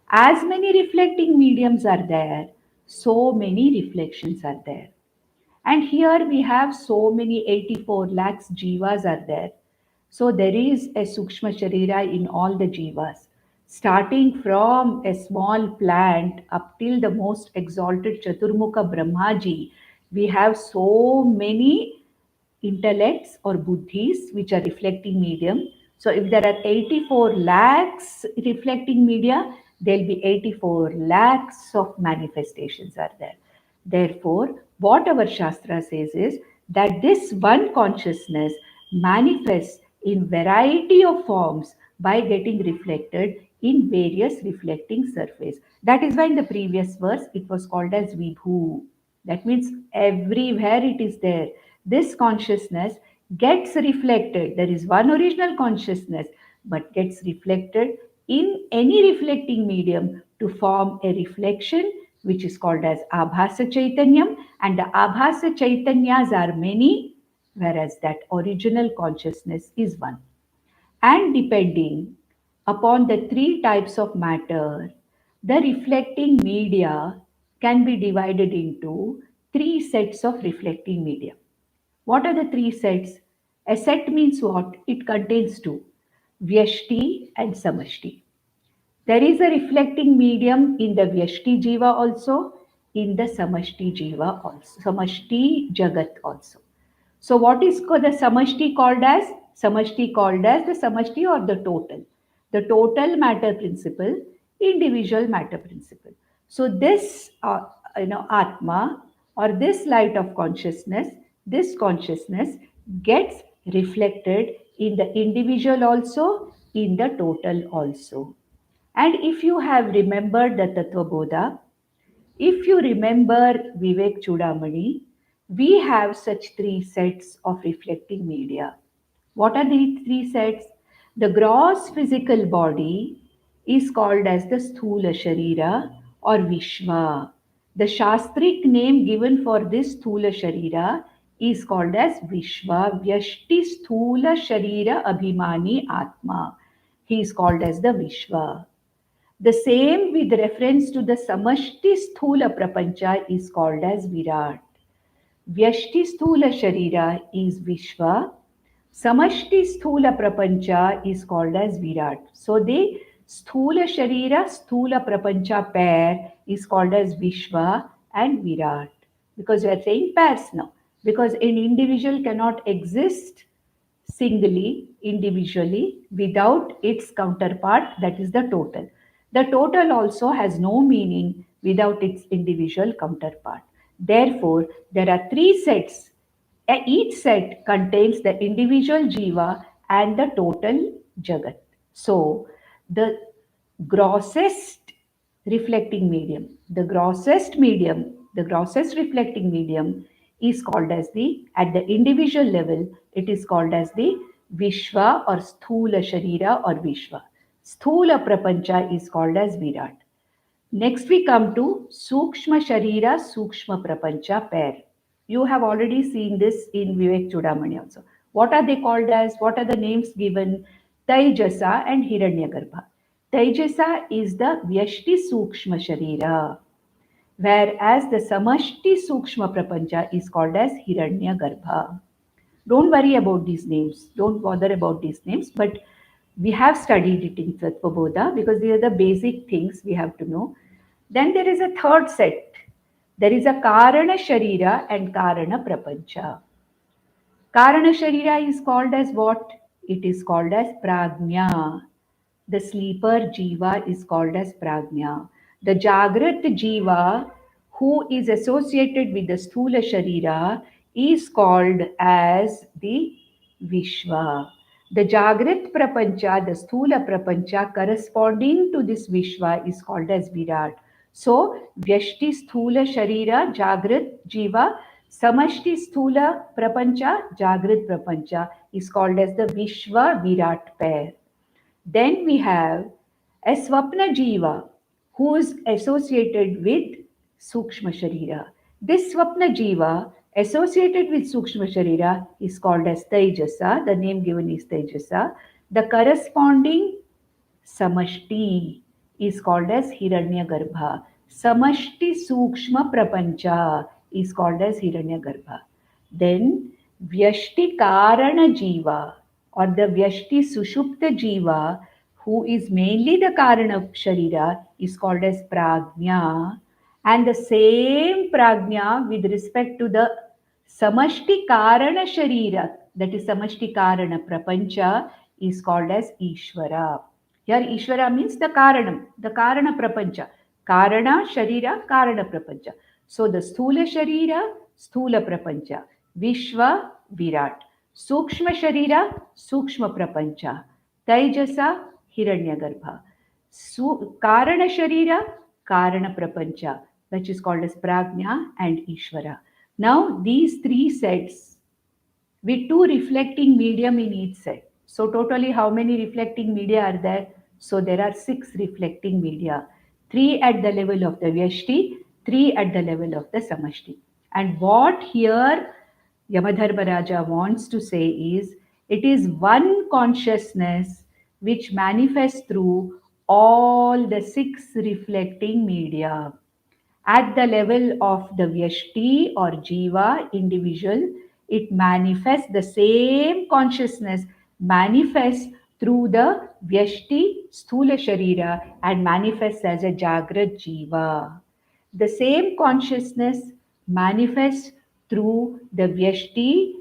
As many reflecting mediums are there, so many reflections are there. And here we have so many 84 lakhs jivas are there. So there is a Sukshma Sharira in all the jivas, starting from a small plant up till the most exalted Chaturmukha Brahmaji. We have so many intellects or buddhis which are reflecting medium. So if there are 84 lakhs reflecting media, there'll be 84 lakhs of manifestations are there. Therefore, what our Shastra says is that this one consciousness manifests in variety of forms by getting reflected in various reflecting surface. That is why in the previous verse it was called as Vibhu. That means everywhere it is there. This consciousness gets reflected. There is one original consciousness, but gets reflected in any reflecting medium to form a reflection which is called as Abhasa Chaitanyam, and the Abhasa Chaitanyas are many, whereas that original consciousness is one. And depending upon the three types of matter, the reflecting media can be divided into three sets of reflecting media. What are the three sets? A set means what? It contains two, Vyashti and Samashti. There is a reflecting medium in the Vyashti Jiva also, in the Samashti Jiva also, Samashti Jagat also. So what is the Samashti called as? Samashti called as the Samashti or the total. The total matter principle, individual matter principle. So this, Atma or this light of consciousness, this consciousness gets reflected in the individual also, in the total also. And if you have remembered the Tattva Bodha, if you remember Vivek Chudamani, we have such three sets of reflecting media. What are the three sets? The gross physical body is called as the Sthula Sharira or Vishwa. The Shastric name given for this Sthula Sharira is called as Vishwa Vyashti Sthula Sharira Abhimani Atma. He is called as the Vishwa. The same with reference to the Samashti Sthula Prapancha is called as Virat. Vyashti Sthula Sharira is Vishwa. Samashti Sthula Prapancha is called as Virat. So the Sthula Sharira Sthula Prapancha pair is called as Vishwa and Virat. Because we are saying pairs now. Because an individual cannot exist singly, individually, without its counterpart, that is the total. The total also has no meaning without its individual counterpart. Therefore, there are three sets. Each set contains the individual jiva and the total jagat. So, the grossest reflecting medium, the grossest reflecting medium is called as at the individual level, it is called as the Vishwa or Sthula Sharira or Vishwa. Sthula Prapancha is called as Virat. Next we come to Sukshma Sharira, Sukshma Prapancha pair. You have already seen this in Vivek Chudamani also. What are they called as? What are the names given? Taijasa and Hiranyagarbha. Taijasa is the Vyashti Sukshma Sharira, whereas the Samashti Sukshma Prapancha is called as Hiranyagarbha. Don't worry about these names. Don't bother about these names. But we have studied it in Sattva because these are the basic things we have to know. Then there is a third set. There is a Karana Sharira and Karana Prapancha. Karana Sharira is called as what? It is called as Prajna. The sleeper Jiva is called as Prajna. The Jagrat Jiva, who is associated with the Sthula Sharira, is called as the Vishwa. The Jagrat Prapancha, the Sthula Prapancha, corresponding to this Vishwa is called as Virat. So, Vyashti Sthula Sharira, Jagrat Jiva, Samashti Sthula Prapancha, Jagrat Prapancha is called as the Vishwa Virat pair. Then we have a Swapna Jiva who is associated with Sukshma Sharira. This Swapna Jiva associated with Sukshma Sharira is called as Taijasa. The name given is Taijasa. The corresponding Samashti is called as Hiranyagarbha. Samashti Sukshma Prapancha is called as Hiranyagarbha. Then Vyashti Karana Jiva or the Vyashti Sushupta Jiva, who is mainly the Karana Sharira, is called as Prajna. And the same Prajna with respect to the Samashti Karana Sharira, that is Samashti Karana Prapancha, is called as Ishvara. Here Ishvara means the Karana Prapancha. Karana Sharira, Karana Prapancha. So the Sthula Sharira, Sthula Prapancha. Vishwa, Virat. Sukshma Sharira, Sukshma Prapancha. Taijasa, Hiranyagarbha. Karana Sharira, Karana Prapancha, which is called as Prajna and Ishvara. Now, these three sets with two reflecting medium in each set. So totally how many reflecting media are there? So there are six reflecting media. Three at the level of the Vyashti, three at the level of the Samashti. And what here Yamadharmaraja wants to say is it is one consciousness which manifests through all the six reflecting media. At the level of the Vyashti or Jiva individual, it manifests the same consciousness, manifests through the Vyashti Sthula Sharira and manifests as a Jagrat Jiva. The same consciousness manifests through the Vyashti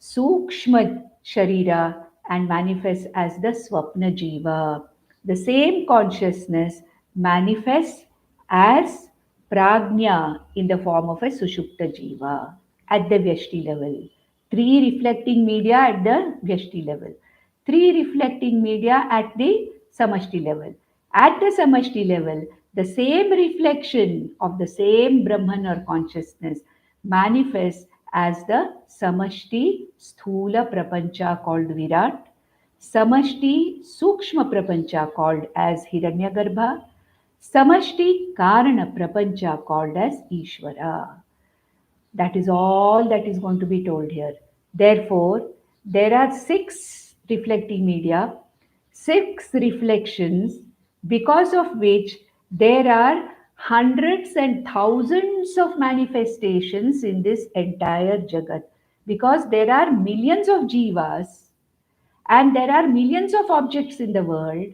Sukshma Sharira and manifests as the Swapna Jiva. The same consciousness manifests as Prajna in the form of a Sushupta Jiva at the Vyashti level. Three reflecting media at the Vyashti level. Three reflecting media at the Samashti level. At the Samashti level, the same reflection of the same Brahman or consciousness manifests as the Samashti Sthula Prapancha called Virat, Samashti Sukshma Prapancha called as Hiranyagarbha, Samashti Karana Prapancha called as Ishvara. That is all that is going to be told here. Therefore, there are six reflecting media, six reflections, because of which there are hundreds and thousands of manifestations in this entire Jagat. Because there are millions of jivas and there are millions of objects in the world,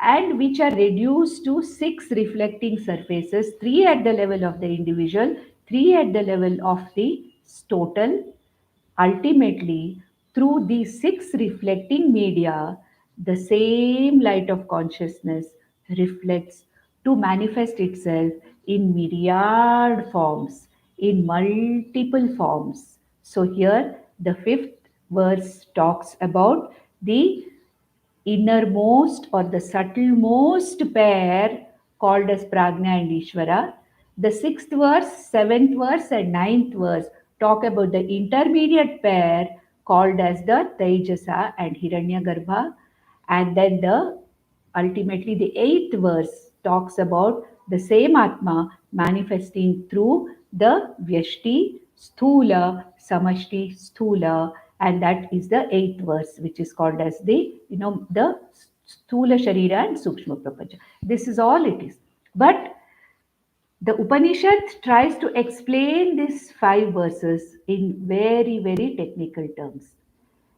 and which are reduced to six reflecting surfaces, three at the level of the individual, three at the level of the total. Ultimately, through these six reflecting media, the same light of consciousness reflects to manifest itself in myriad forms, in multiple forms. So, here the fifth verse talks about the innermost or the subtlemost pair called as Prajna and Ishvara. The sixth verse, seventh verse, and ninth verse talk about the intermediate pair called as the Tejasa and Hiranyagarbha. And then the ultimately the eighth verse talks about the same Atma manifesting through the Vyashti, Sthula, Samashti, Sthula, and that is the eighth verse, which is called as the Sthula Sharira and Sukshma Prapancha. This is all it is. But the Upanishad tries to explain these five verses in very, very technical terms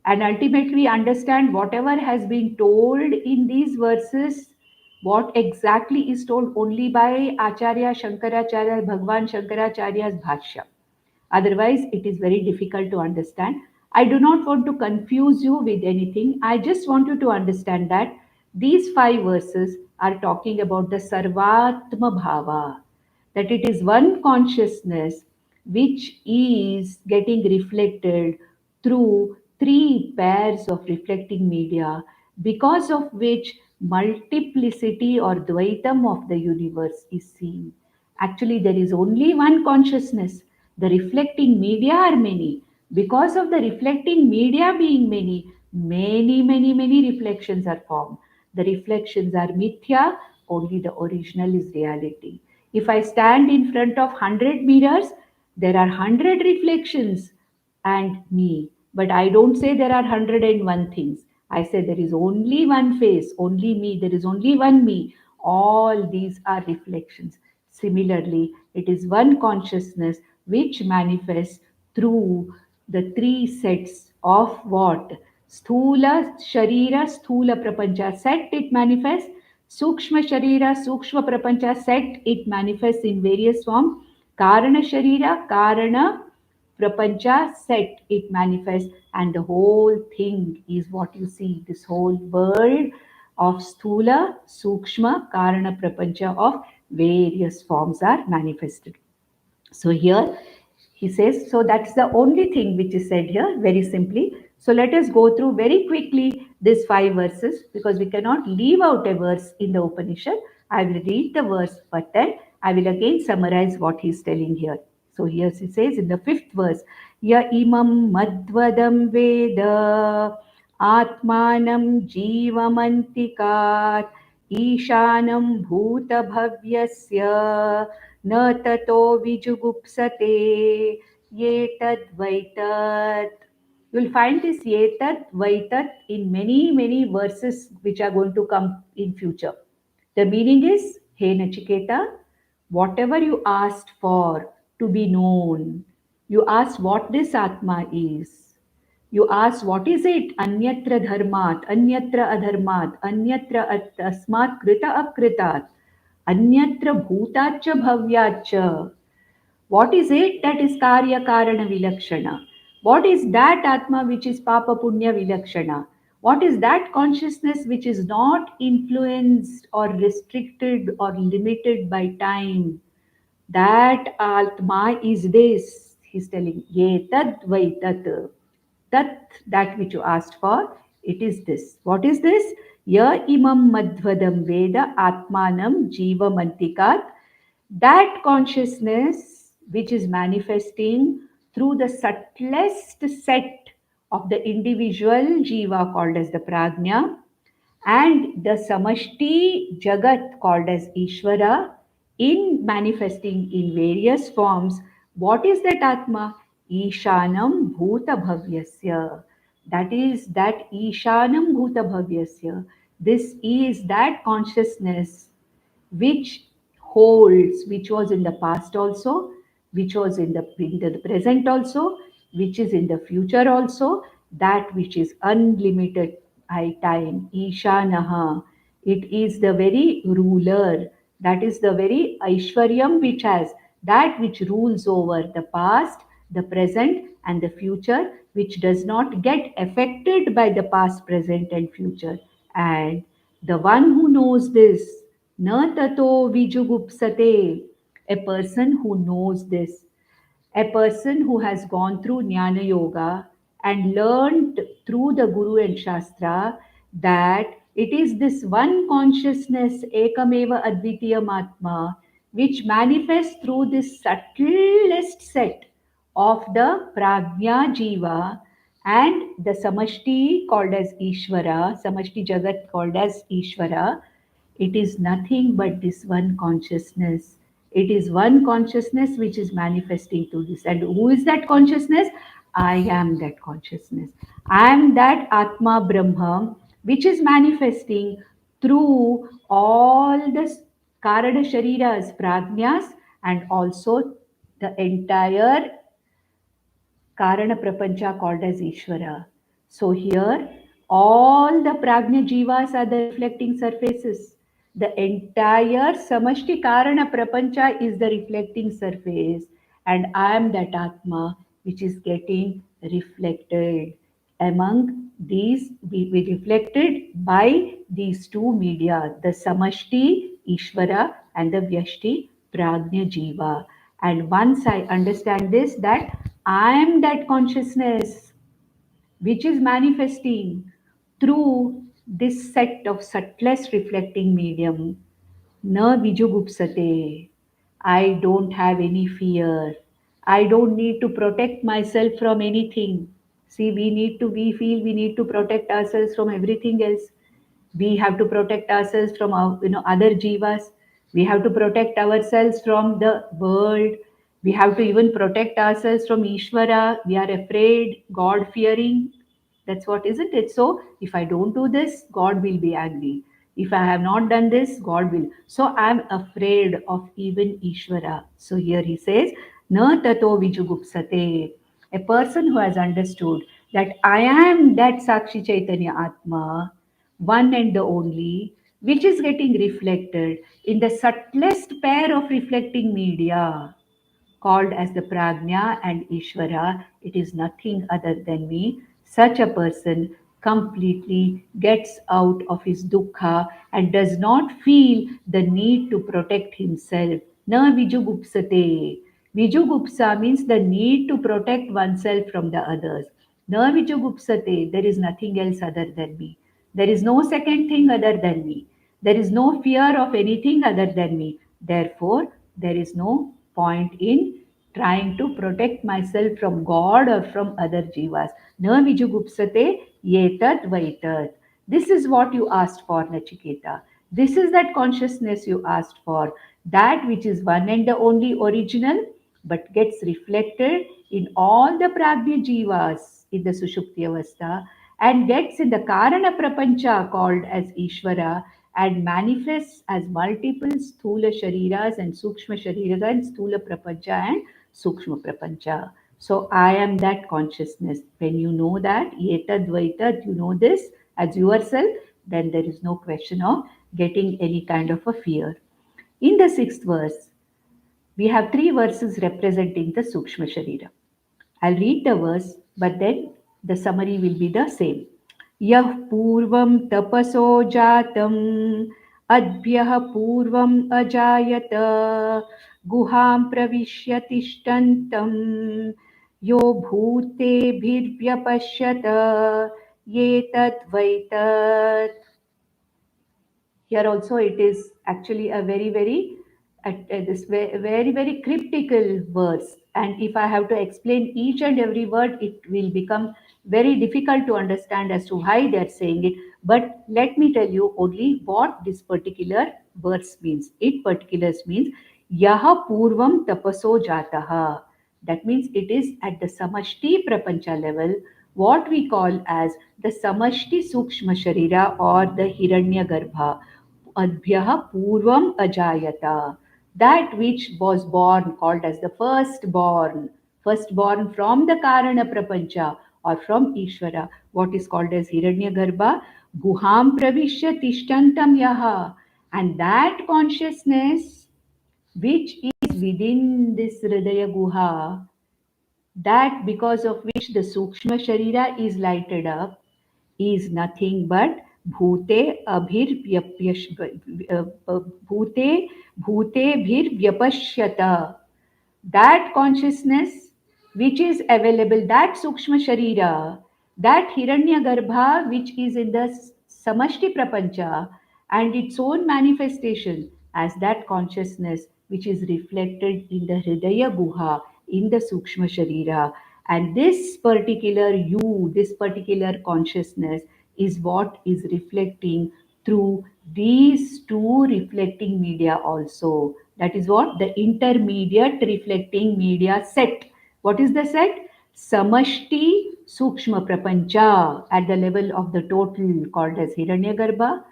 and ultimately understand whatever has been told in these verses, what exactly is told only by Acharya Shankaracharya, Bhagwan Shankaracharya's Bhashya. Otherwise, it is very difficult to understand. I do not want to confuse you with anything. I just want you to understand that these five verses are talking about the Sarvatma Bhava, that it is one consciousness which is getting reflected through three pairs of reflecting media, because of which multiplicity or Dvaitam of the universe is seen. Actually, there is only one consciousness. The reflecting media are many. Because of the reflecting media being many, many reflections are formed. The reflections are mithya, only the original is reality. If I stand in front of 100 mirrors, there are 100 reflections and me. But I don't say there are 101 things. I say there is only one face, only me, there is only one me. All these are reflections. Similarly, it is one consciousness which manifests through the three sets of what? Sthula Sharira, Sthula Prapancha set it manifests. Sukshma Sharira, Sukshma Prapancha set it manifests in various forms. Karana Sharira, Karana Prapancha set it manifests, and the whole thing is what you see. This whole world of Sthula, Sukshma, Karana Prapancha of various forms are manifested. So here he says, so that's the only thing which is said here very simply. So let us go through very quickly these 5 verses because we cannot leave out a verse in the Upanishad. I will read the verse, but then I will again summarize what he is telling here. So here he says in the 5th verse, Ya imam madvadam veda atmanam jivamantikat ईशानं भूतभव्यस्य न ततो विजुगुप्सते ये तद्वैतत्. You will find this yetat, vaitat in many, many verses which are going to come in future. The meaning is, Hey Nachiketa, whatever you asked for to be known, you asked what this Atma is. You asked what is it? Anyatra dharmat, anyatra adharmat, anyatra asmat krita akritat, anyatra bhutacha bhavyacha. What is it that is Karya Karana Vilakshana? What is that Atma which is Papa Punya Vilakshana? What is that consciousness which is not influenced or restricted or limited by time? That Atma is this. He's telling, Ye tad vai tat. Tat, that which you asked for, it is this. What is this? Ya imam madhvadam veda atmanam jiva mantikat, that consciousness which is manifesting through the subtlest set of the individual jiva called as the prajna and the samashti jagat called as Ishvara in manifesting in various forms. What is that Atma? Ishanam Bhuta Bhavyasya. That is that Ishanam Bhuta Bhavyasya. This is that consciousness which holds, which was in the past also, which was in the present also, which is in the future also, that which is unlimited by time. Ishanaha. It is the very ruler, that is the very Aishwaryam which has, that which rules over the past, the present, and the future, which does not get affected by the past, present, and future. And the one who knows this, na tato vijugupsate, a person who knows this, a person who has gone through Jnana Yoga and learned through the Guru and Shastra that it is this one consciousness, Ekameva Advitiyam Atma, which manifests through this subtlest set of the Prajna Jiva and the Samashti called as Ishvara, Samashti Jagat called as Ishvara. It is nothing but this one consciousness. It is one consciousness which is manifesting to this. And who is that consciousness? I am that consciousness. I am that Atma Brahma which is manifesting through all the Karana Shariras, Prajnas, and also the entire Karana Prapancha called as Ishvara. So here, all the Prajna Jivas are the reflecting surfaces. The entire Samashti Karana Prapancha is the reflecting surface, and I am that Atma which is getting reflected among these, we reflected by these two media, the Samashti Ishvara and the Vyashti Prajna Jiva. And once I understand this, that I am that consciousness which is manifesting through this set of subtlest reflecting medium, na vijugupsate. I don't have any fear. I don't need to protect myself from anything. See, we feel we need to protect ourselves from everything else. We have to protect ourselves from our, other jivas. We have to protect ourselves from the world. We have to even protect ourselves from Ishvara. We are afraid, God fearing. That's what, isn't it? So if I don't do this, God will be angry. If I have not done this, God will. So I'm afraid of even Ishvara. So here he says, na tato vijugupsate. A person who has understood that I am that Sakshi Chaitanya Atma, one and the only, which is getting reflected in the subtlest pair of reflecting media called as the Prajna and Ishvara. It is nothing other than me. Such a person completely gets out of his dukkha and does not feel the need to protect himself. Na vijugupsate. Vijugupsa means the need to protect oneself from the others. Na vijugupsate, there is nothing else other than me. There is no second thing other than me. There is no fear of anything other than me. Therefore, there is no point in trying to protect myself from God or from other jivas. Na vijugupsate yetat vaitat. This is what you asked for, Nachiketa. This is that consciousness you asked for. That which is one and the only original, but gets reflected in all the pragya jivas in the Sushupti Avastha and gets in the Karana Prapancha called as Ishvara and manifests as multiple Sthula Shariras and Sukshma Shariras and Sthula Prapancha and Sukshma Prapancha. So I am that consciousness. When you know that, Yetad Vaitad, you know this as yourself, then there is no question of getting any kind of a fear. In the sixth verse, we have three verses representing the Sukshma Sharira. I'll read the verse, but then the summary will be the same. Yah purvam tapaso jatam adbhyah purvam ajayata guham pravishya tishtantam yo bhute bhirbhyapashyata ye tat vaitat. Here also it is actually a this very cryptical verse, and if I have to explain each and every word, it will become very difficult to understand as to why they are saying it. But let me tell you only what this particular verse means. It particulars means yaha purvam tapaso jataha. That means it is at the samashti prapancha level, what we call as the samashti sukshma sharira or the hiranya garbha adbhyah purvam ajayata, that which was born called as the firstborn from the karana prapancha or from ishvara, what is called as hiranyagarbha, guham pravishya tishtantam yaha, and that consciousness which is within this hridaya guha, that because of which the sukshma sharira is lighted up, is nothing but bhute abhir bhute bhute bhir vyapashyata, that consciousness which is available, that sukshma sharira, that hiranya garbha which is in the samashti prapancha and its own manifestation as that consciousness which is reflected in the hridaya guha, in the sukshma sharira. And this particular you, this particular consciousness is what is reflecting through these two reflecting media also. That is what the intermediate reflecting media set. What is the set? Samashti Sukshma Prapancha at the level of the total called as Hiranyagarbha,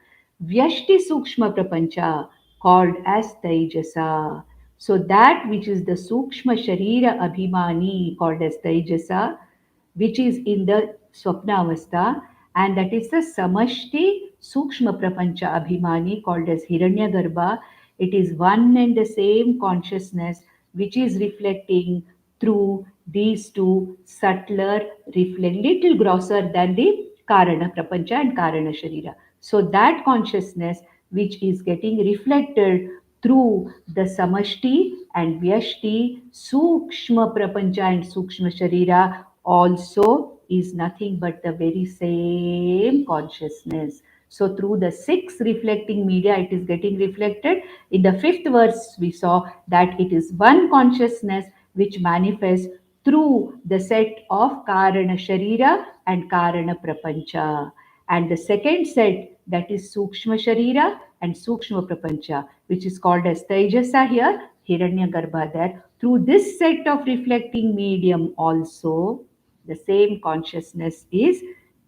Vyashti Sukshma Prapancha called as Taijasa. So that which is the Sukshma Sharira Abhimani called as Taijasa, which is in the Swapnavastha, and that is the Samashti Sukshma Prapancha Abhimani called as Hiranyagarbha. It is one and the same consciousness which is reflecting through these two subtler, little grosser than the Karana Prapancha and Karana Sharira. So that consciousness which is getting reflected through the Samashti and Vyashti, Sukshma Prapancha and Sukshma Sharira also is nothing but the very same consciousness. So through the six reflecting media, it is getting reflected. In the fifth verse, we saw that it is one consciousness which manifests through the set of Karana Sharira and Karana Prapancha. And the second set, that is Sukshma Sharira and Sukshma Prapancha, which is called as Taijasa here, Hiranyagarbha there. Through this set of reflecting medium also, the same consciousness is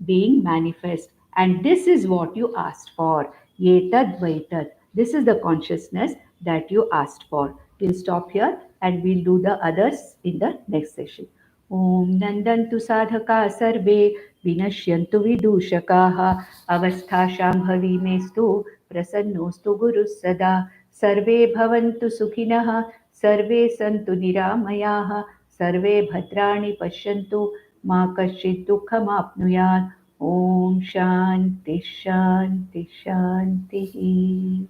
being manifest. And this is what you asked for. Yetad Vaitad. This is the consciousness that you asked for. We'll stop here and we'll do the others in the next session. Om Nandantu Sadhaka Sarve Vinashyantu Vidushakaha Avastha Shambhavi Mestu Prasannostu Guru Sada Sarve Bhavantu Sukhinaha Sarve Santu Niramayaha Sarve Bhadrani Pashyantu Ma Kashchit Dukham Apnuyat. Om Shanti Shanti Shanti.